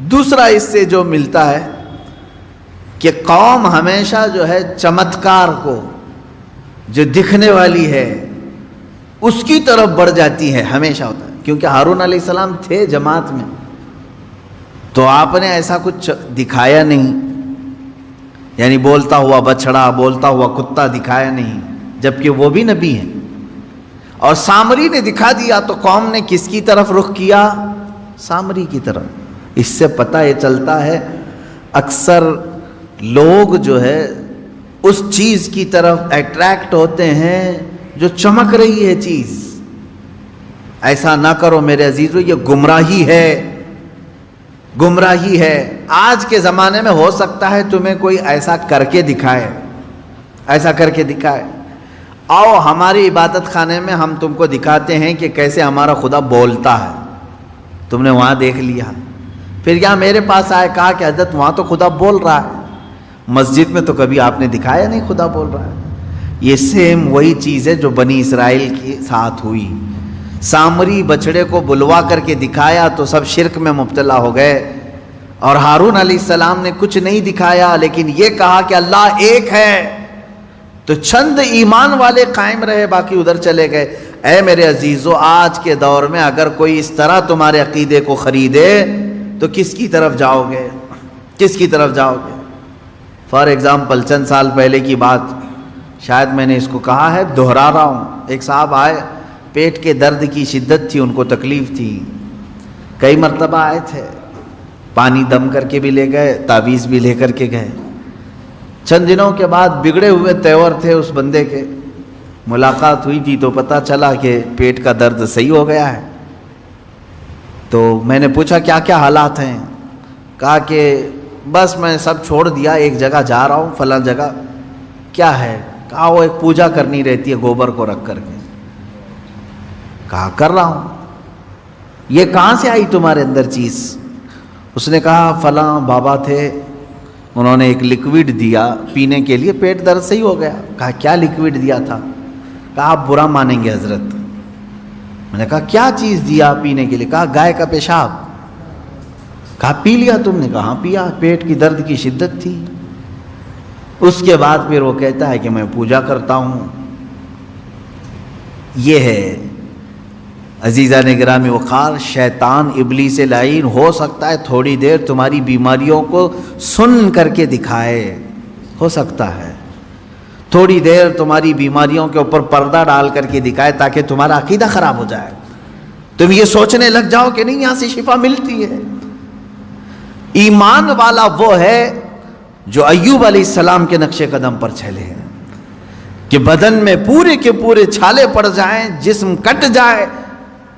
دوسرا اس سے جو ملتا ہے کہ قوم ہمیشہ جو ہے چمتکار کو، جو دکھنے والی ہے اس کی طرف بڑھ جاتی ہے، ہمیشہ ہوتا ہے. کیونکہ ہارون علیہ السلام تھے جماعت میں، تو آپ نے ایسا کچھ دکھایا نہیں، یعنی بولتا ہوا بچڑا، بولتا ہوا کتا دکھایا نہیں، جبکہ وہ بھی نبی ہیں. اور سامری نے دکھا دیا تو قوم نے کس کی طرف رخ کیا؟ سامری کی طرف. اس سے پتہ یہ چلتا ہے اکثر لوگ جو ہے اس چیز کی طرف اٹریکٹ ہوتے ہیں جو چمک رہی ہے چیز. ایسا نہ کرو میرے عزیزو، یہ گمراہی ہے، گمراہی ہے. آج کے زمانے میں ہو سکتا ہے تمہیں کوئی ایسا کر کے دکھائے، ایسا کر کے دکھائے. آؤ ہماری عبادت خانے میں ہم تم کو دکھاتے ہیں کہ کیسے ہمارا خدا بولتا ہے، تم نے وہاں دیکھ لیا. پھر یہاں میرے پاس آئے، کہا کہ حضرت وہاں تو خدا بول رہا ہے، مسجد میں تو کبھی آپ نے دکھایا نہیں خدا بول رہا ہے. یہ سیم وہی چیز ہے جو بنی اسرائیل کے ساتھ ہوئی. سامری بچڑے کو بلوا کر کے دکھایا تو سب شرک میں مبتلا ہو گئے. اور ہارون علیہ السلام نے کچھ نہیں دکھایا، لیکن یہ کہا کہ اللہ ایک ہے، تو چند ایمان والے قائم رہے، باقی ادھر چلے گئے. اے میرے عزیزو، آج کے دور میں اگر کوئی اس طرح تمہارے عقیدے کو خریدے تو کس کی طرف جاؤ گے؟ کس کی طرف جاؤ گے؟ فار ایگزامپل چند سال پہلے کی بات، شاید میں نے اس کو کہا ہے، دہرا رہا ہوں. ایک صاحب آئے، پیٹ کے درد کی شدت تھی، ان کو تکلیف تھی، کئی مرتبہ آئے تھے، پانی دم کر کے بھی لے گئے، تعویذ بھی لے کر کے گئے. چند دنوں کے بعد بگڑے ہوئے تیور تھے اس بندے کے، ملاقات ہوئی تھی تو پتہ چلا کہ پیٹ کا درد صحیح ہو گیا ہے. تو میں نے پوچھا کیا کیا حالات ہیں؟ کہا کہ بس میں سب چھوڑ دیا، ایک جگہ جا رہا ہوں فلاں جگہ. کیا ہے؟ کہا وہ ایک پوجا کرنی رہتی ہے گوبر کو رکھ کر کے. کہا کر رہا ہوں. یہ کہاں سے آئی تمہارے اندر چیز؟ اس نے کہا فلاں بابا تھے، انہوں نے ایک لیکوڈ دیا پینے کے لیے، پیٹ درد صحیح ہو گیا. کہا کیا لیکوڈ دیا تھا؟ کہا آپ برا مانیں گے حضرت. میں نے کہا کیا چیز دیا پینے کے لیے؟ کہا گائے کا پیشاب. کہا پی لیا تم نے؟ کہا پیا، پیٹ کی درد کی شدت تھی. اس کے بعد پھر وہ کہتا ہے کہ میں پوجا کرتا ہوں. یہ ہے عزیزان گرامی وقار، شیطان ابلیس لعین ہو سکتا ہے تھوڑی دیر تمہاری بیماریوں کو سن کر کے دکھائے، ہو سکتا ہے تھوڑی دیر تمہاری بیماریوں کے اوپر پردہ ڈال کر کے دکھائے تاکہ تمہارا عقیدہ خراب ہو جائے، تم یہ سوچنے لگ جاؤ کہ نہیں یہاں سے شفا ملتی ہے. ایمان والا وہ ہے جو ایوب علیہ السلام کے نقش قدم پر چلے ہیں کہ بدن میں پورے کے پورے چھالے پڑ جائیں، جسم کٹ جائے،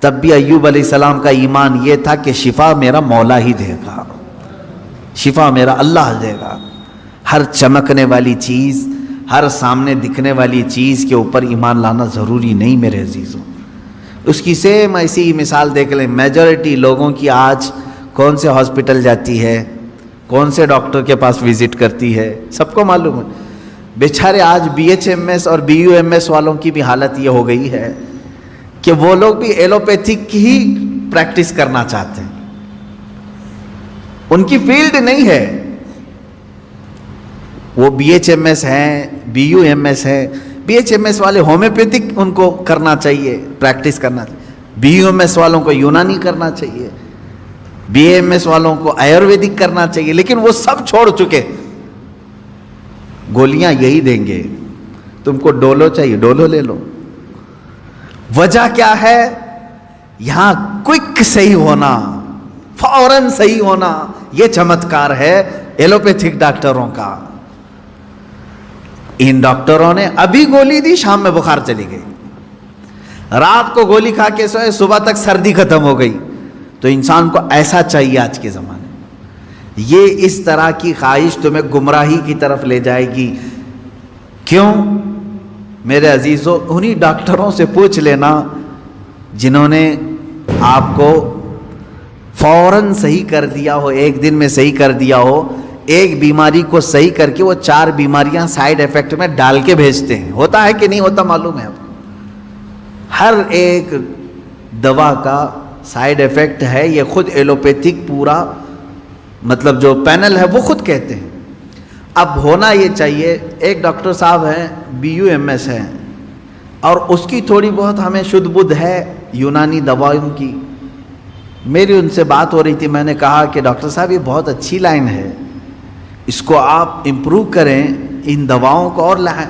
تب بھی ایوب علیہ السلام کا ایمان یہ تھا کہ شفا میرا مولا ہی دے گا، شفا میرا اللہ دے گا. ہر چمکنے والی چیز، ہر سامنے دکھنے والی چیز کے اوپر ایمان لانا ضروری نہیں میرے عزیزوں. اس کی سیم ایسی ہی مثال دیکھ لیں، میجورٹی لوگوں کی آج کون سے ہاسپٹل جاتی ہے، کون سے ڈاکٹر کے پاس وزٹ کرتی ہے، سب کو معلوم ہے. بیچارے آج BHMS اور BUMS والوں کی بھی حالت یہ ہو گئی ہے کہ وہ لوگ بھی ایلوپیتھک ہی پریکٹس کرنا چاہتے ہیں، ان کی فیلڈ نہیں ہے. وہ BHMS ہیں، BUMS ہیں. BHMS والے ہومیوپیتھک ان کو کرنا چاہیے، پریکٹس کرنا چاہیے. BUMS والوں کو یونانی کرنا چاہیے، BAMS والوں کو آیورویدک کرنا چاہیے. لیکن وہ سب چھوڑ چکے، گولیاں یہی دیں گے. تم کو ڈولو چاہیے، ڈولو لے لو. وجہ کیا ہے؟ یہاں کوئک صحیح ہونا، فوراً صحیح ہونا، یہ چمتکار ہے ایلوپیتھک ڈاکٹروں کا. ان ڈاکٹروں نے ابھی گولی دی، شام میں بخار چلی گئی، رات کو گولی کھا کے سوئے، صبح تک سردی ختم ہو گئی. تو انسان کو ایسا چاہیے آج کے زمانے میں. یہ اس طرح کی خواہش تمہیں گمراہی کی طرف لے جائے گی. کیوں میرے عزیزو؟ انہی ڈاکٹروں سے پوچھ لینا جنہوں نے آپ کو فوراً صحیح کر دیا ہو، ایک دن میں صحیح کر دیا ہو. ایک بیماری کو صحیح کر کے وہ 4 بیماریاں سائیڈ ایفیکٹ میں ڈال کے بھیجتے ہیں. ہوتا ہے کہ نہیں ہوتا معلوم ہے آپ کو؟ ہر ایک دوا کا سائیڈ ایفیکٹ ہے. یہ خود ایلوپیتھک پورا مطلب جو پینل ہے وہ خود کہتے ہیں. اب ہونا یہ چاہیے، ایک ڈاکٹر صاحب ہیں BUMS ہیں، اور اس کی تھوڑی بہت ہمیں شدھ بدھ ہے یونانی دوائوں کی. میری ان سے بات ہو رہی تھی، میں نے کہا کہ ڈاکٹر صاحب یہ بہت اچھی لائن ہے، اس کو آپ امپروو کریں، ان دواؤں کو اور لائیں.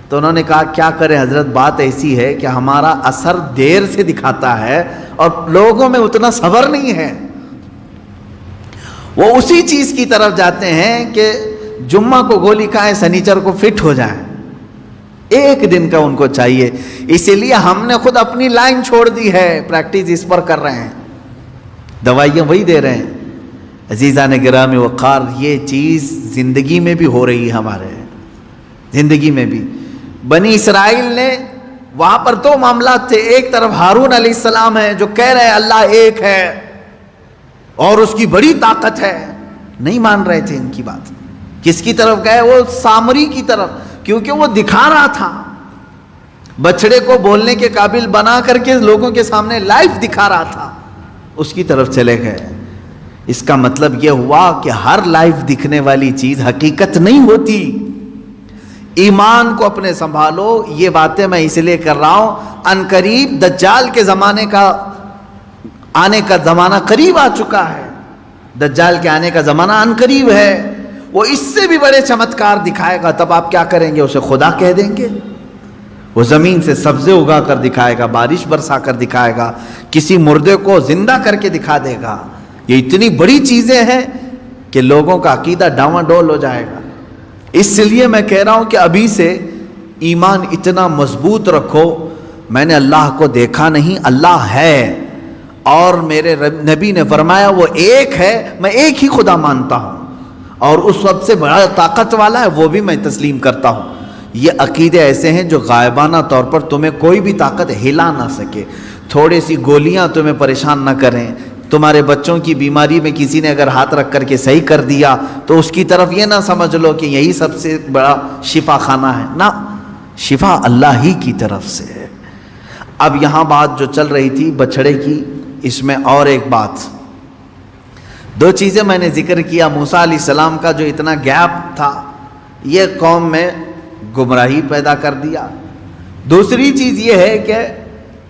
تو انہوں نے کہا کیا کریں حضرت، بات ایسی ہے کہ ہمارا اثر دیر سے دکھاتا ہے اور لوگوں میں اتنا صبر نہیں ہے. وہ اسی چیز کی طرف جاتے ہیں کہ جمعہ کو گولی کھائیں سنیچر کو فٹ ہو جائیں، ایک دن کا ان کو چاہیے. اسی لیے ہم نے خود اپنی لائن چھوڑ دی ہے، پریکٹس اس پر کر رہے ہیں، دوائیاں وہی دے رہے ہیں. عزیزان گرامی وقار، یہ چیز زندگی میں بھی ہو رہی ہے، ہمارے زندگی میں بھی. بنی اسرائیل نے وہاں پر دو معاملات تھے، ایک طرف ہارون علیہ السلام ہے جو کہہ رہے ہیں اللہ ایک ہے اور اس کی بڑی طاقت ہے، نہیں مان رہے تھے ان کی بات. کس کی طرف گئے؟ وہ سامری کی طرف، کیونکہ وہ دکھا رہا تھا، بچڑے کو بولنے کے قابل بنا کر کے لوگوں کے سامنے لائیو دکھا رہا تھا، اس کی طرف چلے گئے. اس کا مطلب یہ ہوا کہ ہر لائیو دکھنے والی چیز حقیقت نہیں ہوتی. ایمان کو اپنے سنبھالو. یہ باتیں میں اس لیے کر رہا ہوں، ان قریب دجال کے زمانے کا آنے کا زمانہ قریب آ چکا ہے. دجال کے آنے کا زمانہ ان قریب ہے. وہ اس سے بھی بڑے چمتکار دکھائے گا، تب آپ کیا کریں گے؟ اسے خدا کہہ دیں گے. وہ زمین سے سبزے اگا کر دکھائے گا، بارش برسا کر دکھائے گا، کسی مردے کو زندہ کر کے دکھا دے گا. یہ اتنی بڑی چیزیں ہیں کہ لوگوں کا عقیدہ ڈاواڈول ہو جائے گا. اس لیے میں کہہ رہا ہوں کہ ابھی سے ایمان اتنا مضبوط رکھو. میں نے اللہ کو دیکھا نہیں، اللہ ہے، اور میرے نبی نے فرمایا وہ ایک ہے، میں ایک ہی خدا مانتا ہوں، اور اس سب سے بڑا طاقت والا ہے وہ بھی میں تسلیم کرتا ہوں. یہ عقیدے ایسے ہیں جو غائبانہ طور پر تمہیں کوئی بھی طاقت ہلا نہ سکے. تھوڑی سی گولیاں تمہیں پریشان نہ کریں. تمہارے بچوں کی بیماری میں کسی نے اگر ہاتھ رکھ کر کے صحیح کر دیا تو اس کی طرف یہ نہ سمجھ لو کہ یہی سب سے بڑا شفا خانہ ہے. نہ، شفا اللہ ہی کی طرف سے ہے. اب یہاں بات جو چل رہی تھی بچڑے کی، اس میں اور ایک بات، دو چیزیں میں نے ذکر کیا. موسیٰ علیہ السلام کا جو اتنا گیپ تھا، یہ قوم میں گمراہی پیدا کر دیا. دوسری چیز یہ ہے کہ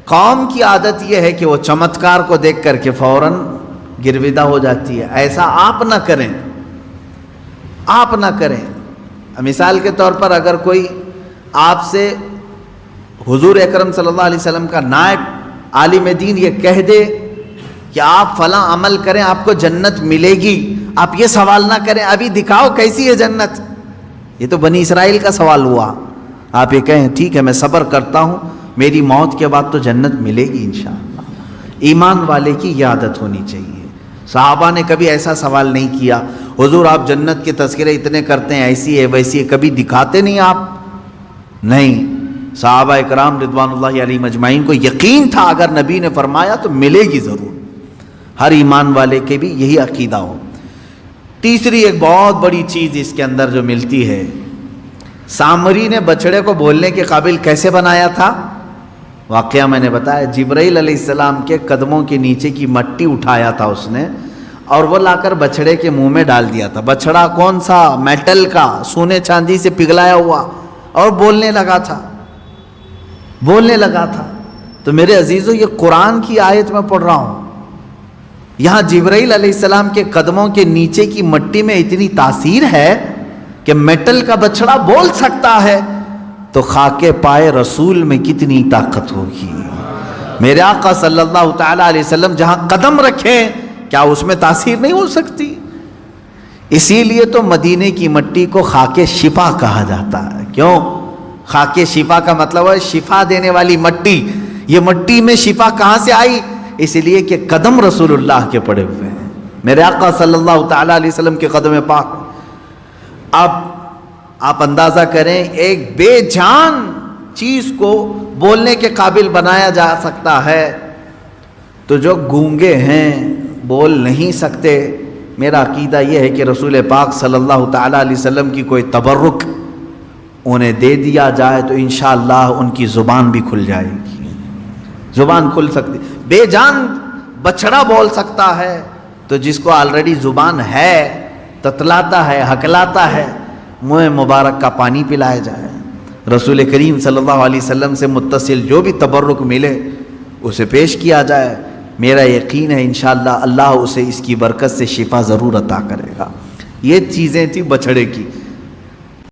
قوم کی عادت یہ ہے کہ وہ چمتکار کو دیکھ کر کے فوراً گرویدہ ہو جاتی ہے. ایسا آپ نہ کریں، آپ نہ کریں. مثال کے طور پر اگر کوئی آپ سے حضور اکرم صلی اللہ علیہ وسلم کا نائب عالم دین یہ کہہ دے کہ آپ فلاں عمل کریں آپ کو جنت ملے گی، آپ یہ سوال نہ کریں ابھی دکھاؤ کیسی ہے جنت. یہ تو بنی اسرائیل کا سوال ہوا. آپ یہ کہیں ٹھیک ہے میں صبر کرتا ہوں، میری موت کے بعد تو جنت ملے گی انشاءاللہ. ایمان والے کی یہ عادت ہونی چاہیے. صحابہ نے کبھی ایسا سوال نہیں کیا حضور آپ جنت کے تذکرے اتنے کرتے ہیں، ایسی ہے ویسی ہے، کبھی دکھاتے نہیں آپ؟ نہیں. صحابہ اکرام رضوان اللہ علیہم اجمعین کو یقین تھا اگر نبی نے فرمایا تو ملے گی ضرور. ہر ایمان والے کے بھی یہی عقیدہ ہو. تیسری ایک بہت بڑی چیز اس کے اندر جو ملتی ہے، سامری نے بچڑے کو بولنے کے قابل کیسے بنایا تھا؟ واقعہ میں نے بتایا، جبرائیل علیہ السلام کے قدموں کے نیچے کی مٹی اٹھایا تھا اس نے، اور وہ لا کر بچڑے کے منہ میں ڈال دیا تھا. بچڑا کون سا؟ میٹل کا، سونے چاندی سے پگھلایا ہوا، اور بولنے لگا تھا، بولنے لگا تھا. تو میرے عزیزو یہ قرآن کی آیت میں پڑھ رہا ہوں. یہاں جبرائیل علیہ السلام کے قدموں کے نیچے کی مٹی میں اتنی تاثیر ہے کہ میٹل کا بچڑا بول سکتا ہے، تو خاک پائے رسول میں کتنی طاقت ہوگی. میرے آقا صلی اللہ تعالیٰ علیہ وسلم جہاں قدم رکھیں کیا اس میں تاثیر نہیں ہو سکتی؟ اسی لیے تو مدینے کی مٹی کو خاک شفا کہا جاتا ہے. کیوں؟ خاک شفا کا مطلب ہے شفا دینے والی مٹی. یہ مٹی میں شفا کہاں سے آئی؟ اس لیے کہ قدم رسول اللہ کے پڑے ہوئے ہیں، میرے آقا صلی اللہ تعالیٰ علیہ وسلم کے قدم پاک. اب آپ اندازہ کریں ایک بے جان چیز کو بولنے کے قابل بنایا جا سکتا ہے، تو جو گونگے ہیں بول نہیں سکتے، میرا عقیدہ یہ ہے کہ رسول پاک صلی اللہ تعالیٰ علیہ وسلم کی کوئی تبرک انہیں دے دیا جائے تو انشاءاللہ ان کی زبان بھی کھل جائے گی. زبان کھل سکتی. بے جان بچڑا بول سکتا ہے، تو جس کو آلریڈی زبان ہے، تتلاتا ہے، ہکلاتا ہے، منہ مبارک کا پانی پلایا جائے، رسول کریم صلی اللہ علیہ وسلم سے متصل جو بھی تبرک ملے اسے پیش کیا جائے۔ میرا یقین ہے انشاءاللہ اللہ اسے اس کی برکت سے شفا ضرور عطا کرے گا۔ یہ چیزیں تھی بچھڑے کی۔